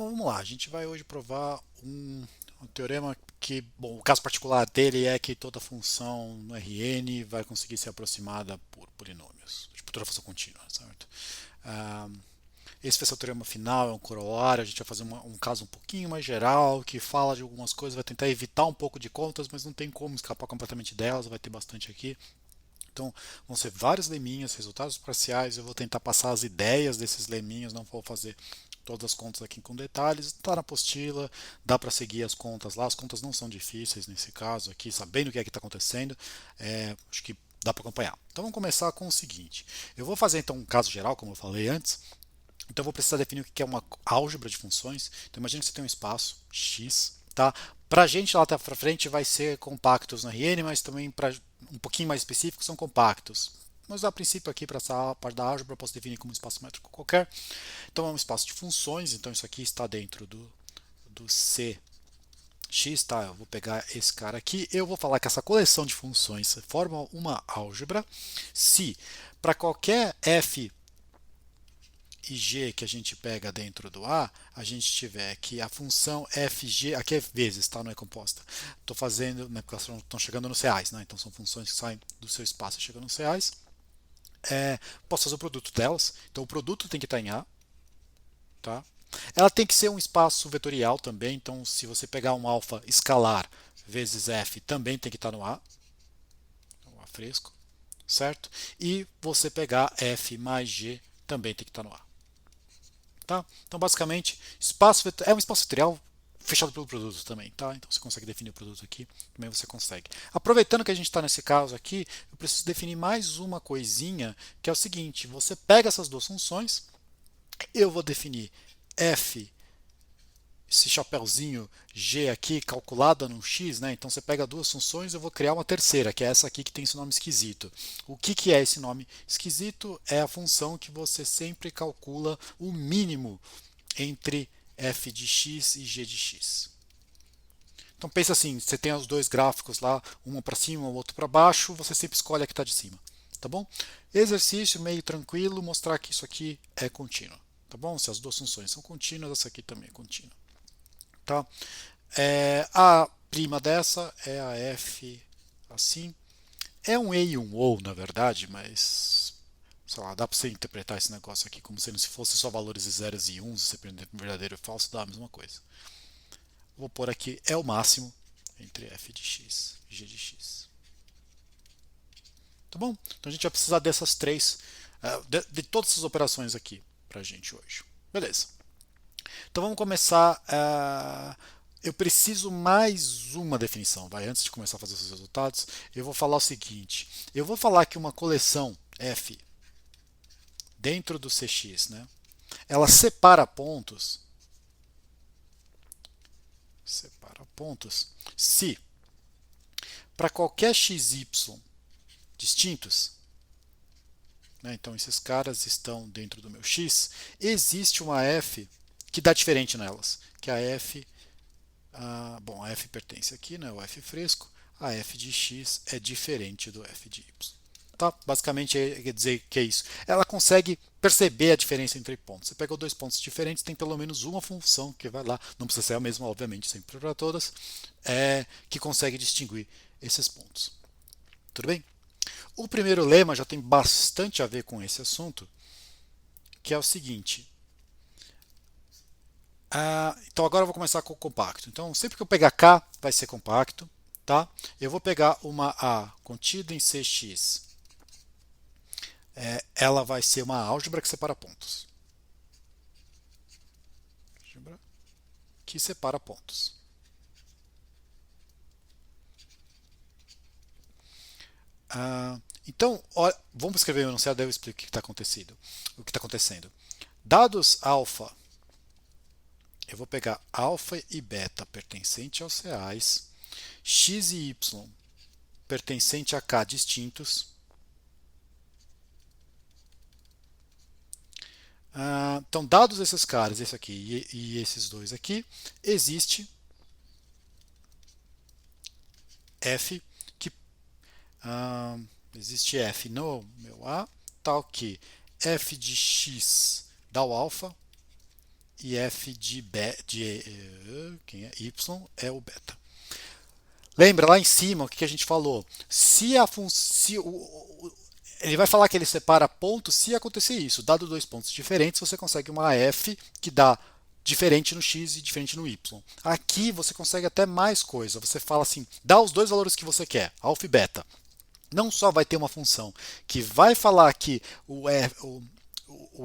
Bom, vamos lá, a gente vai hoje provar um teorema que, bom, o caso particular dele é que toda função no Rn vai conseguir ser aproximada por polinômios, tipo toda função contínua, certo? Ah, esse vai ser o teorema final, é um corolário, a gente vai fazer um caso um pouquinho mais geral, que fala de algumas coisas, vai tentar evitar um pouco de contas, mas não tem como escapar completamente delas, vai ter bastante aqui. Então, vão ser vários leminhas, resultados parciais. Eu vou tentar passar as ideias desses leminhas, não vou fazer todas as contas aqui com detalhes. Está na apostila, dá para seguir as contas lá. As contas não são difíceis nesse caso aqui, sabendo o que é que está acontecendo. Acho que dá para acompanhar. Então, vamos começar com o seguinte: eu vou fazer então um caso geral, como eu falei antes. Então, eu vou precisar definir o que é uma álgebra de funções. Então, imagine que você tem um espaço X, tá? Para a gente lá para frente vai ser compactos no Rn, mas também para um pouquinho mais específico são compactos. Mas a princípio aqui para essa parte da álgebra eu posso definir como um espaço métrico qualquer. Então é um espaço de funções, então isso aqui está dentro do Cx, tá? Eu vou pegar esse cara aqui, eu vou falar que essa coleção de funções forma uma álgebra se para qualquer f e g que a gente pega dentro do A, a gente tiver que a função fg, aqui é vezes, tá? Não é composta. Estou fazendo, né, porque elas estão chegando nos reais, né? Então são funções que saem do seu espaço e chegam nos reais. Posso fazer o produto delas, então o produto tem que estar em A, tá? Ela tem que ser um espaço vetorial também, então se você pegar um alfa escalar vezes f, também tem que estar no A, então A fresco, certo? E você pegar f mais g, também tem que estar no A. Tá? Então, basicamente, é um espaço vetorial fechado pelo produto também, tá? Então você consegue definir o produto aqui, também você consegue. Aproveitando que a gente está nesse caso aqui, eu preciso definir mais uma coisinha, que é o seguinte: você pega essas duas funções, eu vou definir f, esse chapéuzinho g aqui calculada no x, né? Então você pega duas funções, eu vou criar uma terceira, que é essa aqui que tem esse nome esquisito. O que é esse nome esquisito? É a função que você sempre calcula o mínimo entre f de x e g de x. Então pensa assim, você tem os dois gráficos lá, um para cima, o outro para baixo, você sempre escolhe a que está de cima, tá bom? Exercício meio tranquilo, mostrar que isso aqui é contínuo, tá bom? Se as duas funções são contínuas, essa aqui também é contínua, tá? A prima dessa é a f assim, é um e e um ou na verdade, mas sei lá, dá para você interpretar esse negócio aqui como se fosse só valores de zeros e uns, você prender verdadeiro e falso, dá a mesma coisa. Vou pôr aqui é o máximo entre f de x e g de x. Tá bom? Então a gente vai precisar dessas três, de todas essas operações aqui para a gente hoje. Beleza. Então vamos começar. Eu preciso mais uma definição. Vai, antes de começar a fazer os resultados, eu vou falar o seguinte: eu vou falar que uma coleção f dentro do Cx, né? Ela separa pontos se para qualquer xy distintos, né, então esses caras estão dentro do meu x, existe uma f que dá diferente nelas, que é a f, bom, a f pertence aqui, né, o f fresco, a f de x é diferente do f de y. Tá? Basicamente quer dizer que é isso. Ela consegue perceber a diferença entre pontos. Você pegou dois pontos diferentes, tem pelo menos uma função que vai lá, não precisa ser a mesma, obviamente, sempre para todas, que consegue distinguir esses pontos. Tudo bem? O primeiro lema já tem bastante a ver com esse assunto, que é o seguinte. Então agora eu vou começar com o compacto. Então sempre que eu pegar K vai ser compacto, tá? Eu vou pegar uma A contida em Cx. Ela vai ser uma álgebra que separa pontos. Álgebra que separa pontos. Então, vamos escrever o enunciado, daí eu explico o que está acontecendo. O que está acontecendo. Dados alfa, eu vou pegar alfa e beta pertencente aos reais, x e y pertencente a k distintos. Então, dados esses caras, esse aqui e esses dois aqui, existe f que existe f no meu A, tal que f de x dá o alfa e f quem é? Y é o beta. Lembra lá em cima o que a gente falou? Se a função. Ele vai falar que ele separa pontos se acontecer isso. Dado dois pontos diferentes, você consegue uma f que dá diferente no x e diferente no y. Aqui você consegue até mais coisa. Você fala assim, dá os dois valores que você quer, alfa e beta. Não só vai ter uma função que vai falar que o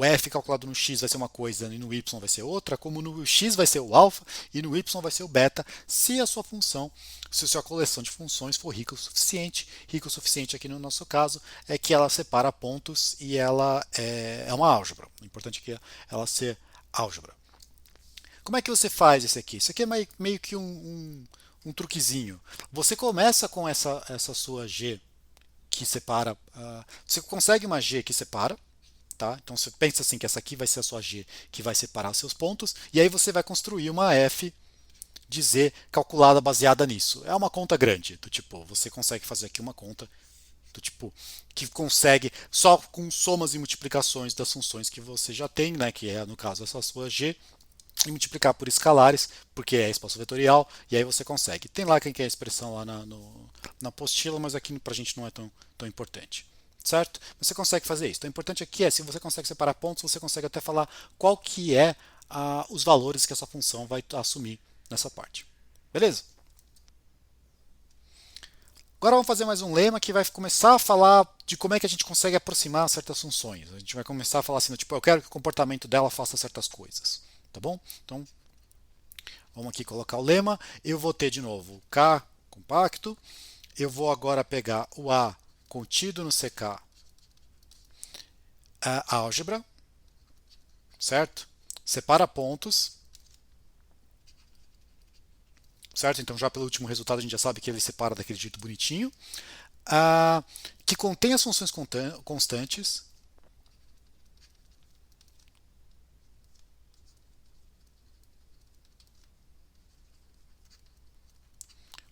f calculado no x vai ser uma coisa e no y vai ser outra, como no x vai ser o alfa e no y vai ser o beta, se a sua função, se a sua coleção de funções for rica o suficiente aqui no nosso caso, é que ela separa pontos e ela é uma álgebra. O importante é que ela ser álgebra. Como é que você faz esse aqui? Isso aqui é meio que um truquezinho. Você começa com essa sua G que separa. Você consegue uma G que separa. Tá? Então você pensa assim que essa aqui vai ser a sua G que vai separar os seus pontos. E aí você vai construir uma F de Z calculada baseada nisso. É uma conta grande. Do tipo, você consegue fazer aqui uma conta do tipo que consegue só com somas e multiplicações das funções que você já tem, né, que é no caso essa sua G, e multiplicar por escalares, porque é espaço vetorial, e aí você consegue. Tem lá quem quer a expressão lá na apostila, mas aqui pra gente não é tão importante. Certo? Você consegue fazer isso. Então, o importante aqui é, se você consegue separar pontos, você consegue até falar qual que é os valores que essa função vai assumir nessa parte. Beleza? Agora vamos fazer mais um lema que vai começar a falar de como é que a gente consegue aproximar certas funções. A gente vai começar a falar assim, tipo, eu quero que o comportamento dela faça certas coisas. Tá bom? Então, vamos aqui colocar o lema. Eu vou ter de novo o K compacto. Eu vou agora pegar o A contido no CK a álgebra, certo? Separa pontos, certo? Então já pelo último resultado a gente já sabe que ele separa daquele jeito bonitinho. Que contém as funções constantes.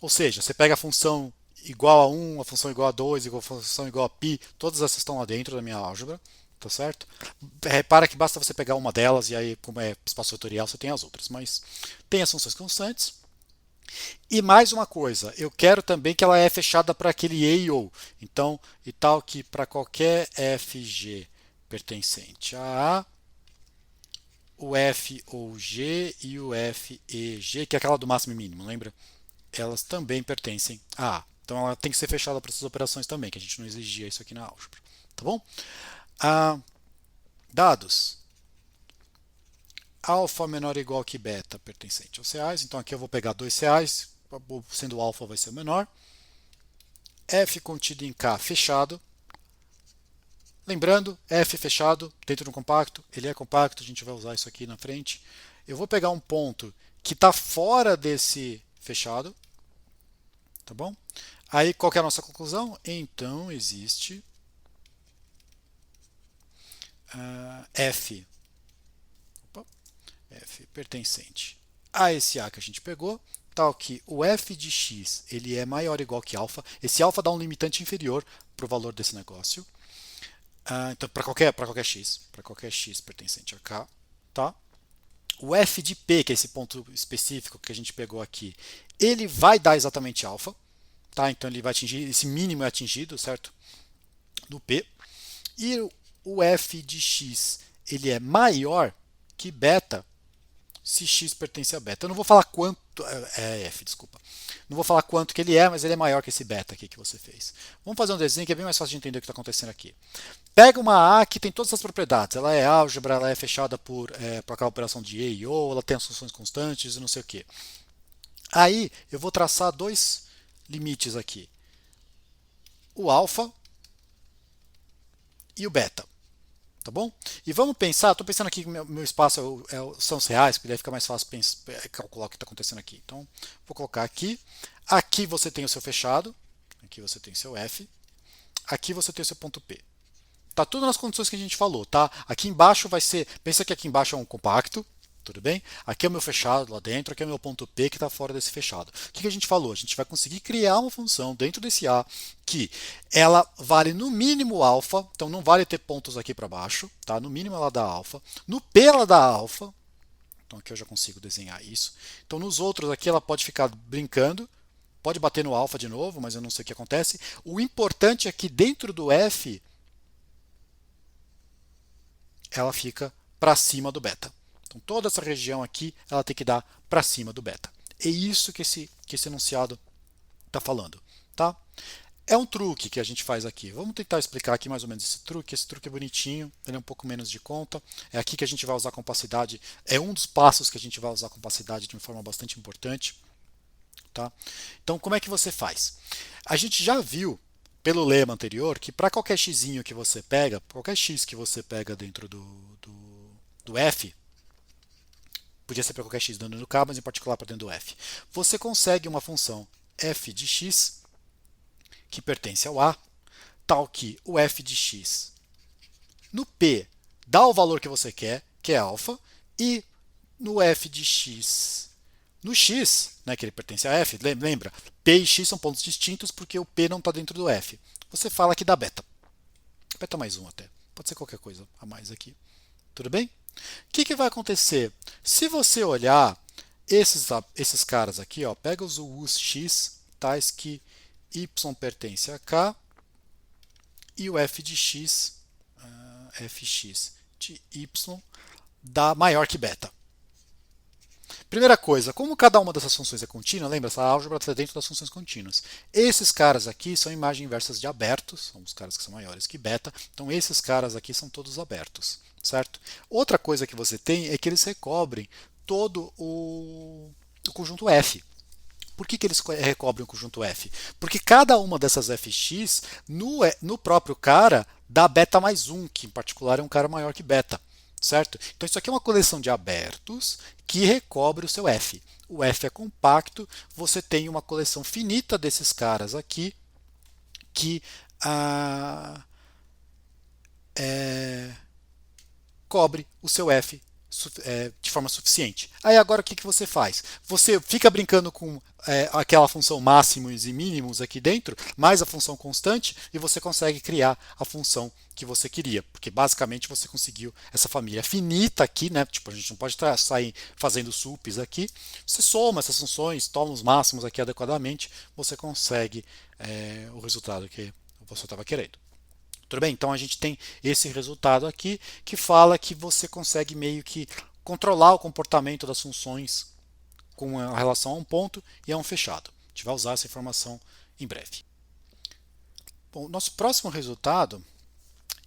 Ou seja, você pega a função igual a 1, a função igual a 2, a função igual a π, todas essas estão lá dentro da minha álgebra, tá certo? Repara que basta você pegar uma delas e aí, como é espaço vetorial, você tem as outras, mas tem as funções constantes. E mais uma coisa, eu quero também que ela é fechada para aquele E e ou. Então, e tal que para qualquer FG pertencente a A, o F ou G e o F e G, que é aquela do máximo e mínimo, lembra? Elas também pertencem a A. Então ela tem que ser fechada para essas operações também, que a gente não exigia isso aqui na álgebra. Tá bom? Dados. Alfa menor ou igual que beta pertencente aos reais. Então aqui eu vou pegar dois reais, sendo o alfa vai ser o menor. F contido em K fechado. Lembrando, F fechado dentro do compacto, ele é compacto, a gente vai usar isso aqui na frente. Eu vou pegar um ponto que está fora desse fechado, tá bom? Aí qual que é a nossa conclusão? Então existe F, F pertencente a esse A que a gente pegou, tal que o F de x ele é maior ou igual que alfa. Esse alfa dá um limitante inferior para o valor desse negócio. Então, para qualquer x pertencente a K, tá? O f de p, que é esse ponto específico que a gente pegou aqui, ele vai dar exatamente alfa, tá? Então ele vai atingir, esse mínimo é atingido, certo? No p. E o f de x, ele é maior que beta, se x pertence a beta. Eu não vou falar quanto, f, desculpa. Não vou falar quanto que ele é, mas ele é maior que esse beta aqui que você fez. Vamos fazer um desenho que é bem mais fácil de entender o que está acontecendo aqui. Pega uma A que tem todas as propriedades. Ela é álgebra, ela é fechada por aquela operação de E e ou, ela tem as funções constantes e não sei o que. Aí eu vou traçar dois limites aqui. O alfa e o beta. Tá bom? E vamos pensar, estou pensando aqui que meu espaço são os reais, porque daí fica mais fácil calcular o que está acontecendo aqui. Então, vou colocar aqui. Aqui você tem o seu fechado, aqui você tem o seu F, aqui você tem o seu ponto P. Tá tudo nas condições que a gente falou, tá? Aqui embaixo vai ser, pensa que aqui embaixo é um compacto, tudo bem? Aqui é o meu fechado lá dentro, aqui é o meu ponto P que está fora desse fechado. O que a gente falou? A gente vai conseguir criar uma função dentro desse A que ela vale no mínimo alfa, então não vale ter pontos aqui para baixo, tá? No mínimo ela dá alfa. No P ela dá alfa, Então aqui eu já consigo desenhar isso. Então nos outros aqui ela pode ficar brincando, pode bater no alfa de novo, mas eu não sei o que acontece. O importante é que dentro do f ela fica para cima do beta. Então toda essa região aqui ela tem que dar para cima do beta. É isso que esse enunciado está falando. Tá? É um truque que a gente faz aqui. Vamos tentar explicar aqui mais ou menos esse truque. Esse truque é bonitinho, ele é um pouco menos de conta. É aqui que a gente vai usar a compacidade. É um dos passos que a gente vai usar a compacidade de uma forma bastante importante. Tá? Então, como é que você faz? A gente já viu, pelo lema anterior, que para qualquer x que você pega, qualquer x que você pega dentro do f, podia ser para qualquer x dentro do k, mas em particular para dentro do f, você consegue uma função f de x que pertence ao A, tal que o f de x no P dá o valor que você quer, que é alfa, e no f de x no x, né, que ele pertence a f, lembra? P e x são pontos distintos porque o P não está dentro do f. Você fala que dá beta. Beta mais 1 até. Pode ser qualquer coisa a mais aqui. Tudo bem? O que vai acontecer? Se você olhar esses caras aqui, ó, pega os u's x, tais que y pertence a k, e o f de x, fx de y, dá maior que beta. Primeira coisa, como cada uma dessas funções é contínua, lembra, essa álgebra está dentro das funções contínuas. Esses caras aqui são imagens inversas de abertos, são os caras que são maiores que beta, então esses caras aqui são todos abertos, certo? Outra coisa que você tem é que eles recobrem todo o conjunto F. Por que eles recobrem o conjunto F? Porque cada uma dessas fx, no próprio cara, dá beta mais 1, que em particular é um cara maior que beta. Certo? Então isso aqui é uma coleção de abertos que recobre o seu F. O F é compacto, você tem uma coleção finita desses caras aqui que cobre o seu F de forma suficiente. Aí agora o que você faz? Você fica brincando com aquela função máximos e mínimos aqui dentro, mais a função constante, e você consegue criar a função que você queria, porque basicamente você conseguiu essa família finita aqui, né? Tipo, a gente não pode sair fazendo sups aqui. Você soma essas funções, toma os máximos aqui adequadamente, você consegue o resultado que você estava querendo. Tudo bem? Então a gente tem esse resultado aqui que fala que você consegue meio que controlar o comportamento das funções com relação a um ponto e a um fechado. A gente vai usar essa informação em breve. Bom, nosso próximo resultado,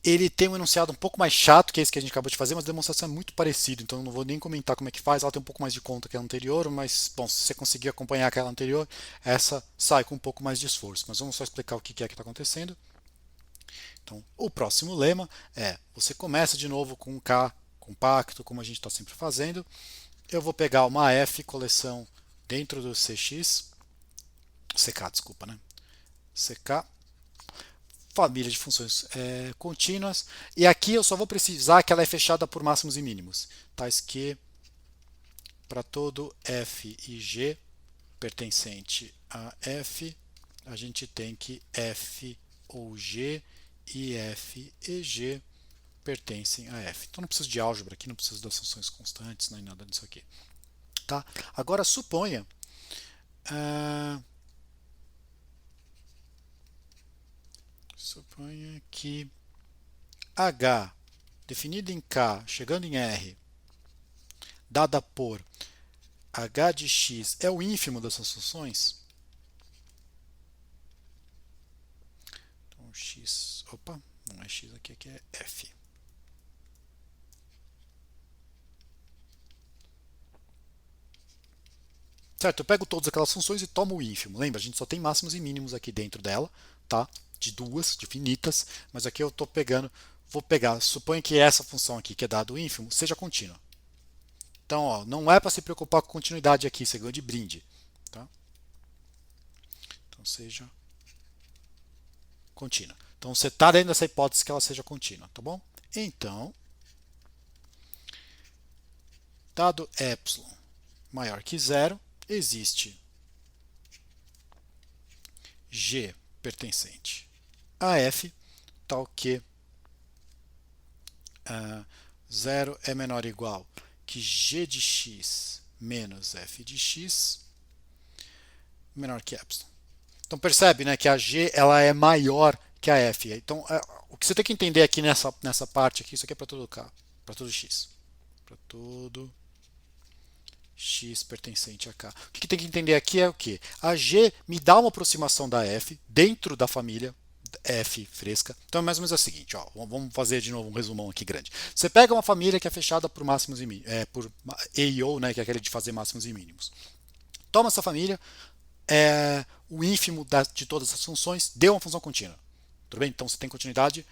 ele tem um enunciado um pouco mais chato que esse que a gente acabou de fazer, mas a demonstração é muito parecida, então eu não vou nem comentar como é que faz. Ela tem um pouco mais de conta que a anterior, mas bom, se você conseguir acompanhar aquela anterior, essa sai com um pouco mais de esforço. Mas vamos só explicar o que é que está acontecendo. Então, o próximo lema é, você começa de novo com um K compacto, como a gente está sempre fazendo. Eu vou pegar uma F coleção dentro do CX, CK, desculpa, né? CK, família de funções contínuas, e aqui eu só vou precisar que ela é fechada por máximos e mínimos, tais que para todo F e G pertencente a F, a gente tem que F ou G e F e G pertencem a F. Então não preciso de álgebra aqui, não preciso das funções constantes, nem nada disso aqui. Tá? Agora suponha que H definido em K, chegando em R, dada por H de X é o ínfimo dessas funções. Então X, opa, não é X aqui, aqui é F. Certo, eu pego todas aquelas funções e tomo o ínfimo. Lembra, a gente só tem máximos e mínimos aqui dentro dela, tá? De duas, de finitas, mas aqui eu estou pegando, vou pegar, suponho que essa função aqui, que é dado o ínfimo, seja contínua. Então, ó, não é para se preocupar com continuidade aqui, você ganhou de brinde. Tá? Então, seja contínua. Então, você está dentro dessa hipótese que ela seja contínua, tá bom? Então, dado epsilon maior que zero, existe G pertencente a F, tal que 0 é menor ou igual que g de x menos f de x menor que epsilon. Então percebe, né, que a g ela é maior que a f. Então o que você tem que entender aqui nessa parte aqui, isso aqui é para todo k, para todo x, para todo x pertencente a k. O que tem que entender aqui é o que? A g me dá uma aproximação da f dentro da família f fresca. Então é mais ou menos o seguinte, ó, vamos fazer de novo um resumão aqui grande. Você pega uma família que é fechada por máximos e mínimos, por AO, né, que é aquele de fazer máximos e mínimos. Toma essa família, o ínfimo de todas as funções deu uma função contínua. Tudo bem? Então você tem continuidade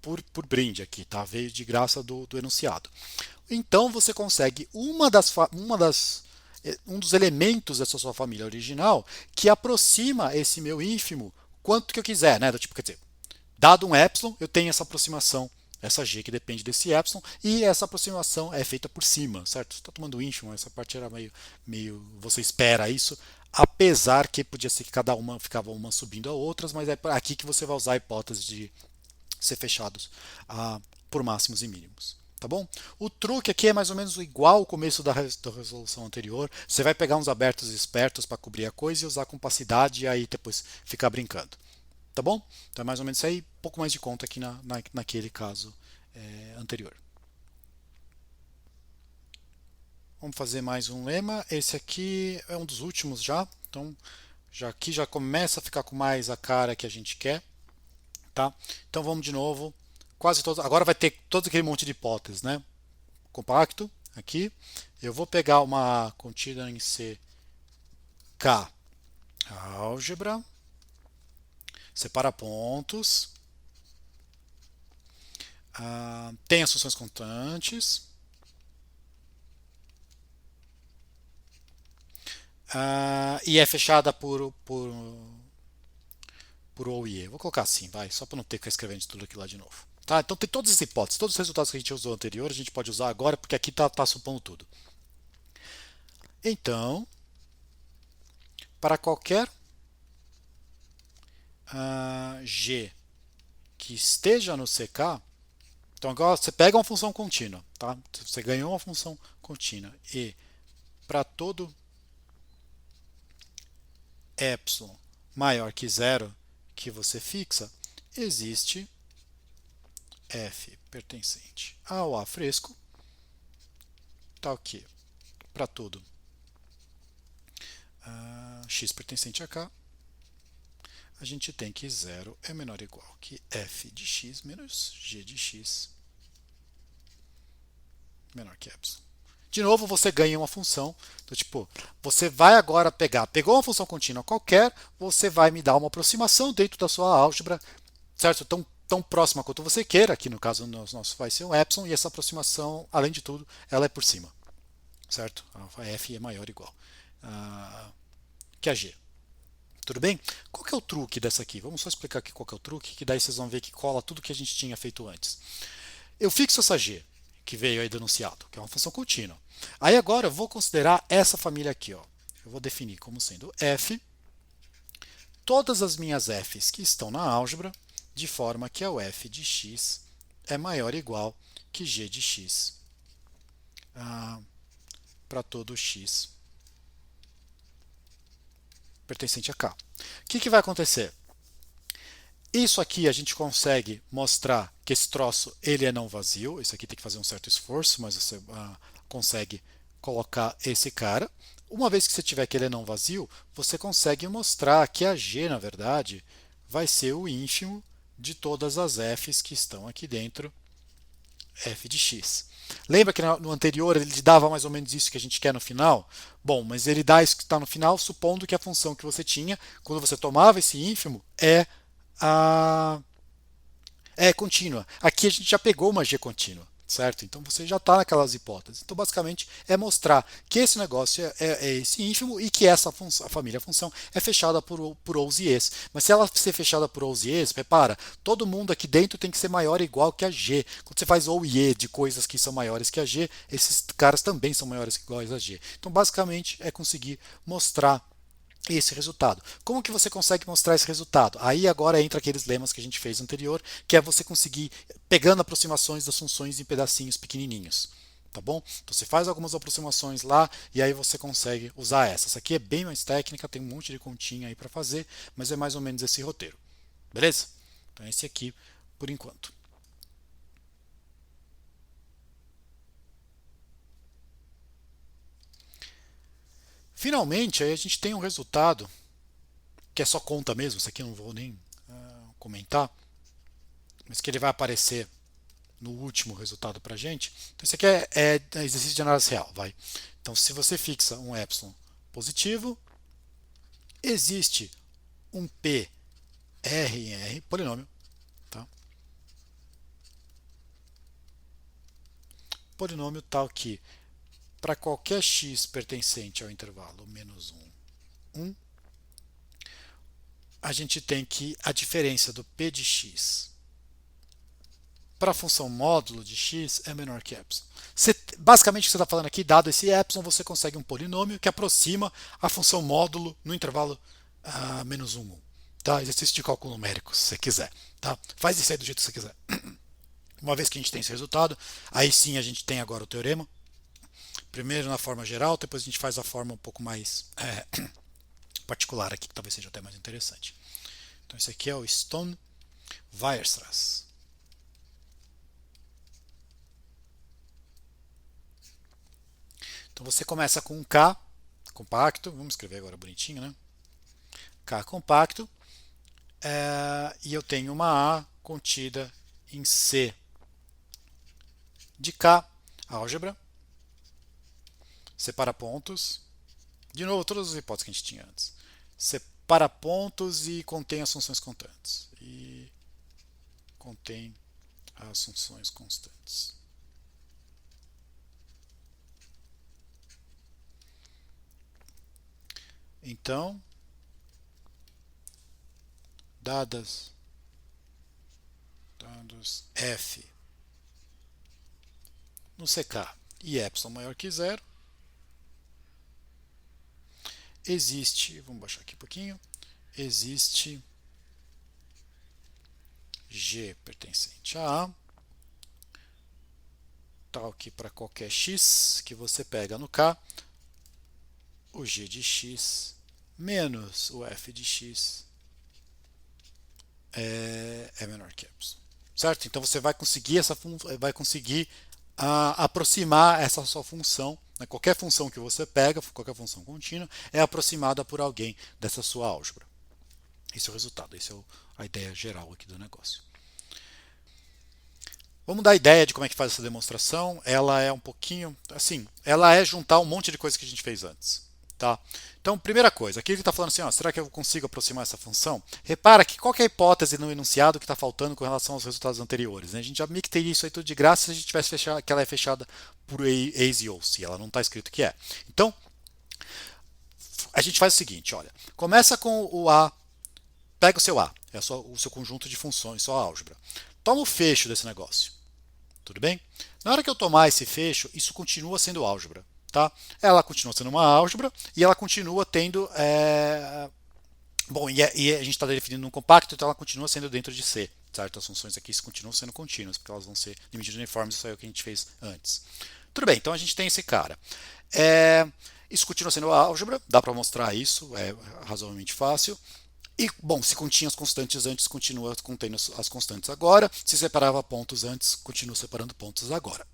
por brinde aqui, tá? Veio de graça do enunciado. Então você consegue um dos elementos dessa sua família original que aproxima esse meu ínfimo quanto que eu quiser, né? Tipo, quer dizer, dado um epsilon, eu tenho essa aproximação, essa g que depende desse epsilon, e essa aproximação é feita por cima, certo? Você está tomando ínfimo, essa parte era meio. Você espera isso, apesar que podia ser que cada uma ficava uma subindo a outras, mas é aqui que você vai usar a hipótese de ser fechados por máximos e mínimos. Tá bom? O truque aqui é mais ou menos igual ao começo da resolução anterior. Você vai pegar uns abertos espertos para cobrir a coisa e usar com opacidade e aí depois ficar brincando. Tá bom? Então é mais ou menos isso aí, um pouco mais de conta aqui naquele caso anterior. Vamos fazer mais um lema. Esse aqui é um dos últimos já. Então aqui já começa a ficar com mais a cara que a gente quer. Tá? Então vamos de novo. Quase todos. Agora vai ter todo aquele monte de hipóteses, né? Compacto aqui. Eu vou pegar uma contida em CK álgebra. Separa pontos. Tem as funções constantes. E é fechada por O e E. Vou colocar assim, vai, só para não ter que ficar escrevendo tudo aquilo lá de novo. Tá? Então tem todas as hipóteses, todos os resultados que a gente usou anterior, a gente pode usar agora, porque aqui está supondo tudo. Então, para qualquer g que esteja no CK, então agora você pega uma função contínua, tá? Você ganhou uma função contínua e para todo epsilon maior que zero que você fixa, existe f pertencente ao A fresco, tá ok, para todo x pertencente a k, a gente tem que 0 é menor ou igual que f de x menos g de x menor que epsilon. De novo, você ganha uma função do tipo, você vai agora pegou uma função contínua qualquer, você vai me dar uma aproximação dentro da sua álgebra, certo? Tão próxima quanto você queira, aqui no caso nosso vai ser um epsilon, e essa aproximação, além de tudo, ela é por cima, certo? A f é maior ou igual que a g. Tudo bem? Qual que é o truque dessa aqui? Vamos só explicar aqui qual que é o truque, que daí vocês vão ver que cola tudo que a gente tinha feito antes. Eu fixo essa g, que veio aí denunciado, que é uma função contínua. Aí agora eu vou considerar essa família aqui. Ó. Eu vou definir como sendo f todas as minhas f's que estão na álgebra, de forma que o f de x é maior ou igual que g de x para todo x pertencente a k. O que vai acontecer? Isso aqui a gente consegue mostrar que esse troço ele é não vazio. Isso aqui tem que fazer um certo esforço, mas você consegue colocar esse cara. Uma vez que você tiver que ele é não vazio, você consegue mostrar que a g, na verdade, vai ser o ínfimo de todas as f's que estão aqui dentro, f de x. Lembra que no anterior ele dava mais ou menos isso que a gente quer no final? Bom, mas ele dá isso que está no final, supondo que a função que você tinha, quando você tomava esse ínfimo, é contínua. Aqui a gente já pegou uma g contínua, certo? Então você já está naquelas hipóteses. Então basicamente é mostrar que esse negócio é esse ínfimo e que essa função, a família função é fechada por O's e E's. Mas se ela ser fechada por O's e E's, repara, todo mundo aqui dentro tem que ser maior ou igual que a g. Quando você faz O e E de coisas que são maiores que a g, esses caras também são maiores que iguais a g. Então basicamente é conseguir mostrar esse resultado. Como que você consegue mostrar esse resultado? Aí agora entra aqueles lemas que a gente fez anterior, que é você conseguir pegando aproximações das funções em pedacinhos pequenininhos. tá bom? Então você faz algumas aproximações lá e aí você consegue usar essa. Essa aqui é bem mais técnica, tem um monte de continha aí para fazer, mas é mais ou menos esse roteiro, beleza? Então esse aqui por enquanto. Finalmente aí a gente tem um resultado que é só conta mesmo, isso aqui eu não vou nem comentar, mas que ele vai aparecer no último resultado para a gente. Então, isso aqui é exercício de análise real. Vai. Então, se você fixa um epsilon positivo, existe um P R em R, polinômio. Tá? Polinômio tal que, para qualquer x pertencente ao intervalo menos 1, 1, a gente tem que a diferença do P de x para a função módulo de x é menor que epsilon. Basicamente, o que você está falando aqui, dado esse epsilon, você consegue um polinômio que aproxima a função módulo no intervalo menos 1, 1. Tá? Exercício de cálculo numérico, se você quiser. Tá? Faz isso aí do jeito que você quiser. Uma vez que a gente tem esse resultado, aí sim a gente tem agora o teorema. Primeiro na forma geral, depois a gente faz a forma um pouco mais particular aqui, que talvez seja até mais interessante. Então, esse aqui é o Stone-Weierstrass. Então você começa com um K compacto, vamos escrever agora bonitinho, né? K compacto, e eu tenho uma A contida em C de K, álgebra, separa pontos, de novo, todas as hipóteses que a gente tinha antes, separa pontos e contém as funções constantes, e contém as funções constantes. Então, dados f no CK e epsilon maior que zero, existe, vamos baixar aqui um pouquinho, existe G pertencente a tal que para qualquer x que você pega no K, o G de x menos o f de x é menor que epsilon. Certo? Então você vai conseguir aproximar essa sua função. Né? Qualquer função que você pega, qualquer função contínua, é aproximada por alguém dessa sua álgebra. Esse é o resultado, essa é a ideia geral aqui do negócio. Vamos dar a ideia de como é que faz essa demonstração. Ela é um pouquinho, assim, ela é juntar um monte de coisa que a gente fez antes. Tá? Então, primeira coisa, aqui ele está falando assim, ó, será que eu consigo aproximar essa função? Repara que qual que é a hipótese no enunciado que está faltando com relação aos resultados anteriores? Né? A gente já meio que teria isso aí tudo de graça se a gente tivesse fechado, que ela é fechada por ACE ou se ela não está escrito que é. Então, a gente faz o seguinte, olha, começa com o A, pega o seu A, é o seu conjunto de funções, só a álgebra. Toma o fecho desse negócio, tudo bem? Na hora que eu tomar esse fecho, isso continua sendo álgebra. Tá? Ela continua sendo uma álgebra e ela continua tendo. Bom, e a gente está definindo um compacto, então ela continua sendo dentro de C. Certo? As funções aqui continuam sendo contínuas, porque elas vão ser limites uniformes, isso é o que a gente fez antes. Tudo bem, então a gente tem esse cara. Isso continua sendo álgebra, dá para mostrar isso, é razoavelmente fácil. E, bom, se continha as constantes antes, continua contendo as constantes agora. Se separava pontos antes, continua separando pontos agora.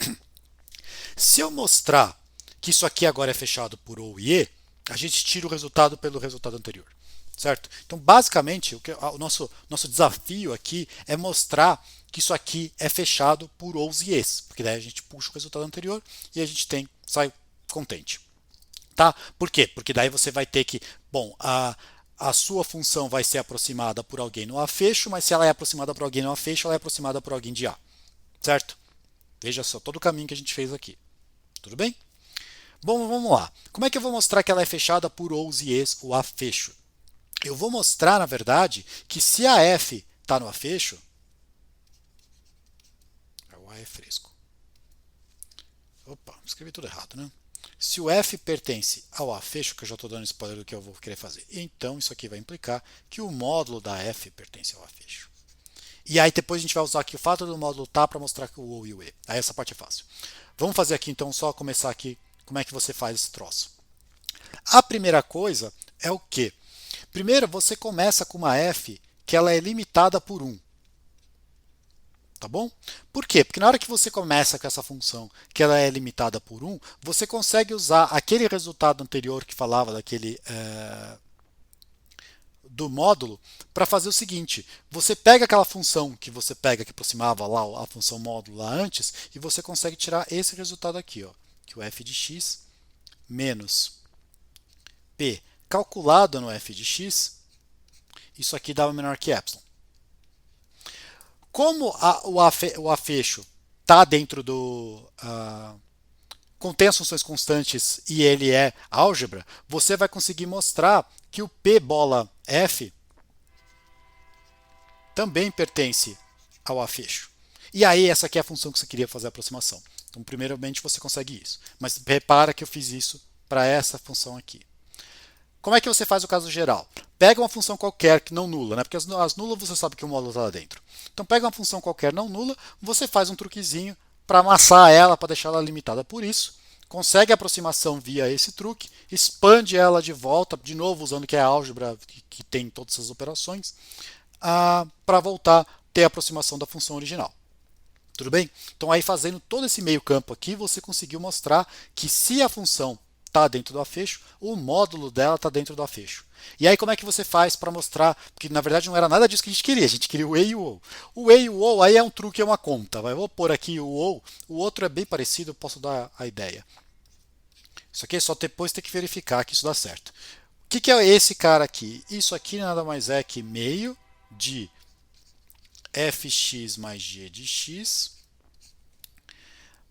Se eu mostrar que isso aqui agora é fechado por O e E, a gente tira o resultado pelo resultado anterior. Certo? Então, basicamente, o nosso desafio aqui é mostrar que isso aqui é fechado por O's e E's, porque daí a gente puxa o resultado anterior e a gente sai contente. Tá? Por quê? Porque daí você vai ter que, bom, a sua função vai ser aproximada por alguém no A fecho, mas se ela é aproximada por alguém no A fecho, ela é aproximada por alguém de A. Certo? Veja só todo o caminho que a gente fez aqui. Tudo bem? Bom, vamos lá. Como é que eu vou mostrar que ela é fechada por O's e E's, o A fecho? Eu vou mostrar, na verdade, que se a F está no A fecho, o A é fresco. Opa, escrevi tudo errado, né? Se o F pertence ao A fecho, que eu já estou dando spoiler do que eu vou querer fazer, então isso aqui vai implicar que o módulo da F pertence ao A fecho. E aí depois a gente vai usar aqui o fato do módulo tá para mostrar que o O e o E. Aí essa parte é fácil. Vamos fazer aqui então, só começar aqui, como é que você faz esse troço. A primeira coisa é o quê? Primeiro, você começa com uma f que ela é limitada por 1. Tá bom? Por quê? Porque na hora que você começa com essa função que ela é limitada por 1, você consegue usar aquele resultado anterior que falava daquele do módulo para fazer o seguinte: você pega aquela função que você pega que aproximava lá a função módulo lá antes e você consegue tirar esse resultado aqui, ó, que o f de x menos p calculado no f de x, isso aqui dava menor que epsilon. Como o afecho está dentro do contém as funções constantes e ele é álgebra, você vai conseguir mostrar que o p bola f também pertence ao afecho. E aí essa aqui é a função que você queria fazer a aproximação. Então, primeiramente você consegue isso. Mas repara que eu fiz isso para essa função aqui. Como é que você faz o caso geral? Pega uma função qualquer que não nula, né? Porque as nulas você sabe que o módulo está lá dentro. Então pega uma função qualquer não nula, você faz um truquezinho para amassar ela, para deixar ela limitada por isso. Consegue a aproximação via esse truque, expande ela de volta, de novo usando que é a álgebra que tem todas essas operações, para voltar a ter a aproximação da função original. Tudo bem? Então aí fazendo todo esse meio campo aqui, você conseguiu mostrar que se a função está dentro do afecho, o módulo dela está dentro do afecho. E aí como é que você faz para mostrar, porque na verdade não era nada disso que a gente queria o E e o OU. O E e o OU aí é um truque, é uma conta. Eu vou pôr aqui o OU, o outro é bem parecido, eu posso dar a ideia. Isso aqui é só depois ter que verificar que isso dá certo. O que é esse cara aqui? Isso aqui nada mais é que meio de fx mais g de x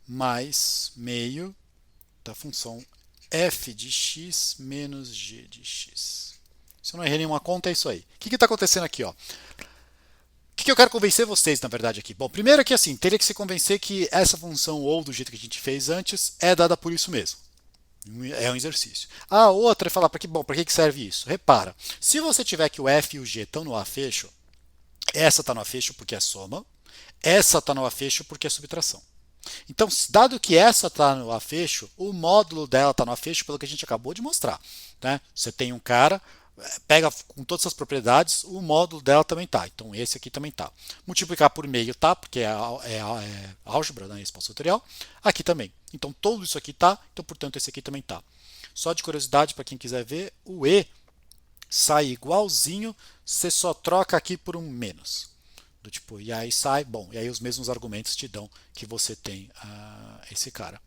mais meio da função f de x menos g de x. Se eu não errei nenhuma conta, é isso aí. O que está acontecendo aqui? Ó? O que eu quero convencer vocês, na verdade, aqui? Bom, primeiro que assim, teria que se convencer que essa função ou do jeito que a gente fez antes é dada por isso mesmo. É um exercício. A outra é falar para que serve isso? Repara, se você tiver que o f e o g estão no afecho, essa está no afecho porque é soma, essa está no afecho porque é subtração. Então, dado que essa está no afecho, o módulo dela está no afecho pelo que a gente acabou de mostrar. Né? Você tem um cara, pega com todas essas propriedades, o módulo dela também está. Então, esse aqui também está. Multiplicar por meio tá, porque é álgebra, né? Espaço vetorial. Aqui também. Então, tudo isso aqui está, então, portanto, esse aqui também está. Só de curiosidade, para quem quiser ver, o E sai igualzinho, você só troca aqui por um menos. Do tipo, e aí sai, bom, e aí os mesmos argumentos te dão que você tem esse cara.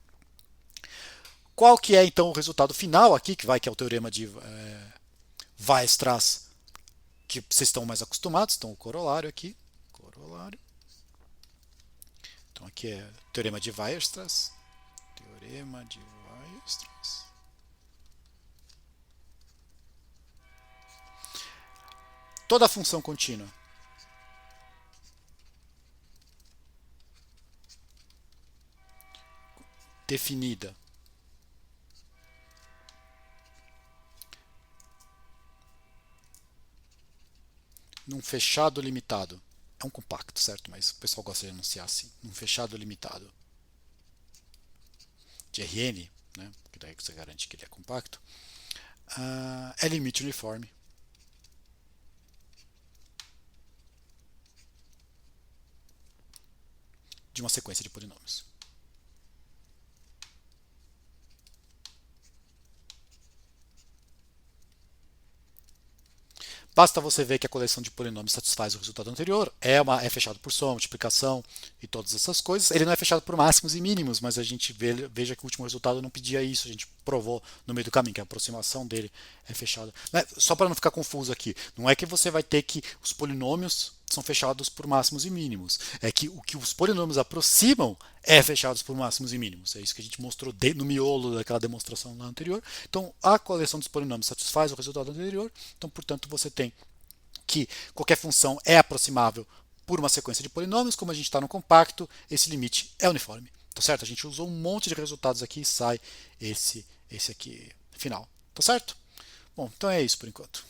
Qual que é então o resultado final aqui, que é o teorema de Weierstrass, que vocês estão mais acostumados, então o corolário aqui, corolário. Então aqui é o teorema de Weierstrass, teorema de Weierstrass. Toda função contínua definida num fechado limitado. É um compacto, certo? Mas o pessoal gosta de anunciar assim. Num fechado limitado de Rn, né? Que daí você garante que ele é compacto. É limite uniforme de uma sequência de polinômios. Basta você ver que a coleção de polinômios satisfaz o resultado anterior, é fechado por soma, multiplicação e todas essas coisas. Ele não é fechado por máximos e mínimos, mas a gente veja que o último resultado não pedia isso, a gente provou no meio do caminho que a aproximação dele é fechada. Só para não ficar confuso aqui, não é que você vai ter que os polinômios são fechados por máximos e mínimos, é que o que os polinômios aproximam é fechados por máximos e mínimos. É isso que a gente mostrou no miolo daquela demonstração lá anterior. Então, a coleção dos polinômios satisfaz o resultado anterior, então, portanto, você tem que qualquer função é aproximável por uma sequência de polinômios, como a gente está no compacto, esse limite é uniforme. Tá certo? A gente usou um monte de resultados aqui e sai esse aqui final. Tá certo? Bom, então é isso por enquanto.